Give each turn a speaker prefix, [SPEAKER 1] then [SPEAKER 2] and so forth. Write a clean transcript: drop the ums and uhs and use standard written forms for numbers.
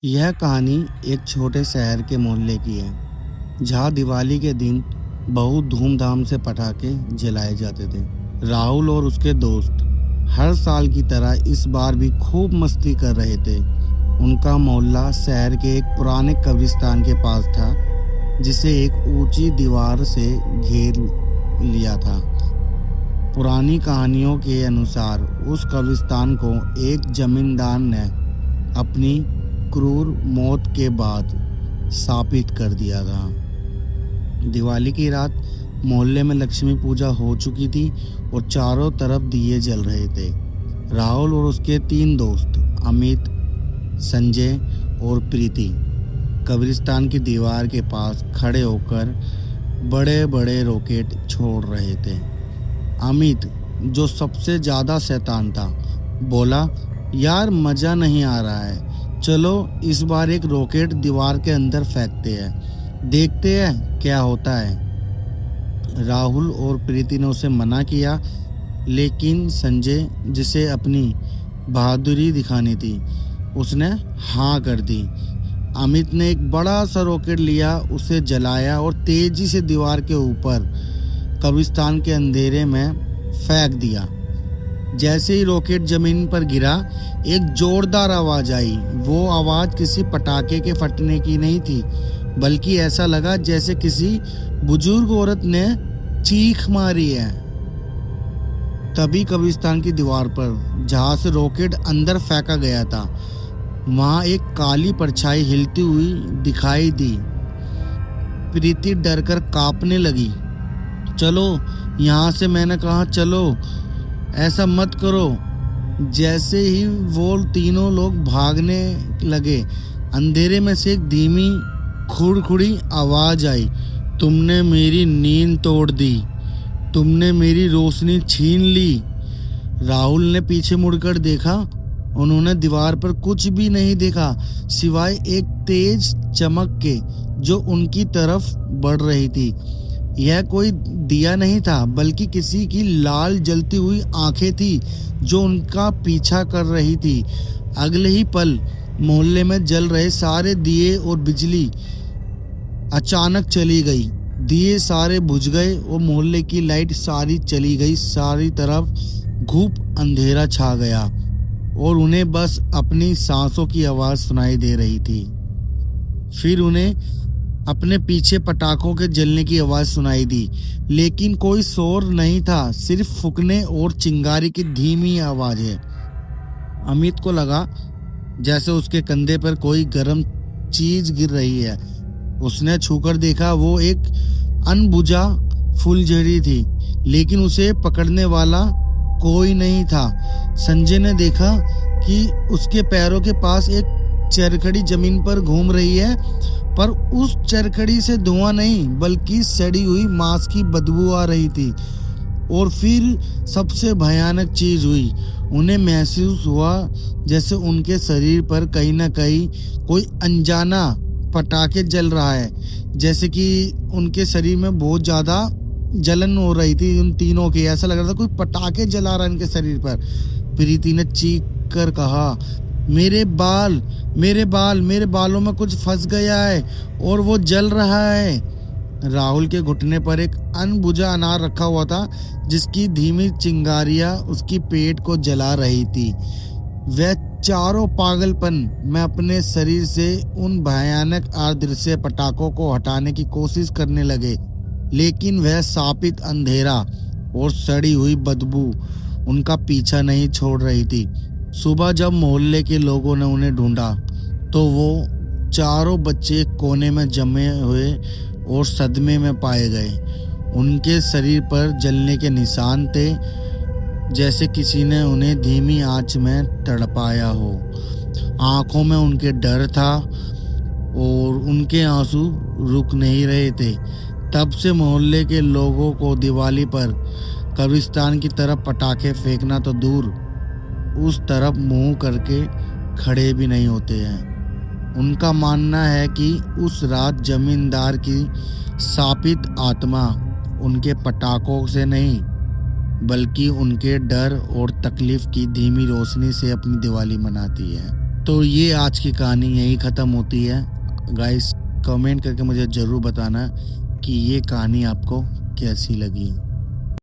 [SPEAKER 1] यह कहानी एक छोटे शहर के मोहल्ले की है, जहाँ दिवाली के दिन बहुत धूमधाम से पटाखे जलाए जाते थे। राहुल और उसके दोस्त हर साल की तरह इस बार भी खूब मस्ती कर रहे थे। उनका मोहल्ला शहर के एक पुराने कब्रिस्तान के पास था, जिसे एक ऊंची दीवार से घेर लिया था। पुरानी कहानियों के अनुसार उस कब्रिस्तान को एक जमींदार ने अपनी क्रूर मौत के बाद स्थापित कर दिया था। दिवाली की रात मोहल्ले में लक्ष्मी पूजा हो चुकी थी और चारों तरफ दिए जल रहे थे। राहुल और उसके 3 दोस्त अमित, संजय और प्रीति कब्रिस्तान की दीवार के पास खड़े होकर बड़े बड़े रॉकेट छोड़ रहे थे। अमित, जो सबसे ज़्यादा शैतान था, बोला, यार मज़ा नहीं आ रहा है, चलो इस बार एक रॉकेट दीवार के अंदर फेंकते हैं, देखते हैं क्या होता है। राहुल और प्रीति ने उसे मना किया, लेकिन संजय, जिसे अपनी बहादुरी दिखानी थी, उसने हाँ कर दी। अमित ने एक बड़ा सा रॉकेट लिया, उसे जलाया और तेजी से दीवार के ऊपर कब्रिस्तान के अंधेरे में फेंक दिया। जैसे ही रॉकेट जमीन पर गिरा, एक जोरदार आवाज आई। वो आवाज किसी पटाखे के फटने की नहीं थी, बल्कि ऐसा लगा जैसे किसी बुजुर्ग औरत ने चीख मारी है। तभी कब्रिस्तान की दीवार पर, जहां से रॉकेट अंदर फेंका गया था, वहां एक काली परछाई हिलती हुई दिखाई दी। प्रीति डरकर कांपने लगी। चलो यहाँ से, मैंने कहा चलो, ऐसा मत करो। जैसे ही वो तीनों लोग भागने लगे, अंधेरे में से एक धीमी खुड़खुड़ी आवाज आई, तुमने मेरी नींद तोड़ दी, तुमने मेरी रोशनी छीन ली। राहुल ने पीछे मुड़कर देखा। उन्होंने दीवार पर कुछ भी नहीं देखा, सिवाय एक तेज चमक के जो उनकी तरफ बढ़ रही थी। यह कोई दिया नहीं था, बल्कि किसी की लाल जलती हुई आंखें थी जो उनका पीछा कर रही थी। अगले ही पल मोहल्ले में जल रहे सारे दिए और बिजली अचानक चली गई। दिए सारे बुझ गए और मोहल्ले की लाइट सारी चली गई। सारी तरफ घुप अंधेरा छा गया और उन्हें बस अपनी सांसों की आवाज सुनाई दे रही थी। फिर उन्हें अपने पीछे पटाखों के जलने की आवाज सुनाई दी, लेकिन कोई शोर नहीं था, सिर्फ फूंकने और चिंगारी की धीमी आवाजें। अमित को लगा जैसे उसके कंधे पर कोई गर्म चीज गिर रही है। उसने छूकर देखा, वो एक अनबुझा फुलझड़ी थी, लेकिन उसे पकड़ने वाला कोई नहीं था। संजय ने देखा कि उसके पैरों के पास एक चरखड़ी जमीन पर घूम रही है, पर उस चरखड़ी से धुआं नहीं, बल्कि सड़ी हुई मांस की बदबू आ रही थी। और फिर सबसे भयानक चीज हुई। उन्हें महसूस हुआ जैसे उनके शरीर पर कहीं ना कहीं कोई अनजाना पटाखे जल रहा है, जैसे कि उनके शरीर में बहुत ज्यादा जलन हो रही थी। उन तीनों की ऐसा लग रहा था कोई पटाखे जला रहा है इनके शरीर पर। प्रीति ने चीख कर कहा, मेरे बाल, मेरे बाल, मेरे बालों में कुछ फंस गया है और वो जल रहा है। राहुल के घुटने पर एक अनबुझा अनार रखा हुआ था, जिसकी धीमी चिंगारियां उसकी पेट को जला रही थी। वह चारों पागलपन में अपने शरीर से उन भयानक अदृश्य पटाखों को हटाने की कोशिश करने लगे, लेकिन वह शापित अंधेरा और सड़ी हुई बदबू उनका पीछा नहीं छोड़ रही थी। सुबह जब मोहल्ले के लोगों ने उन्हें ढूंढा, तो वो चारों बच्चे कोने में जमे हुए और सदमे में पाए गए। उनके शरीर पर जलने के निशान थे, जैसे किसी ने उन्हें धीमी आंच में तड़पाया हो। आंखों में उनके डर था और उनके आंसू रुक नहीं रहे थे। तब से मोहल्ले के लोगों को दिवाली पर कब्रिस्तान की तरफ पटाखे फेंकना तो दूर, उस तरफ मुंह करके खड़े भी नहीं होते हैं। उनका मानना है कि उस रात जमींदार की शापित आत्मा उनके पटाखों से नहीं, बल्कि उनके डर और तकलीफ की धीमी रोशनी से अपनी दिवाली मनाती है। तो ये आज की कहानी यहीं ख़त्म होती है। गाइस, कमेंट करके मुझे ज़रूर बताना कि ये कहानी आपको कैसी लगी।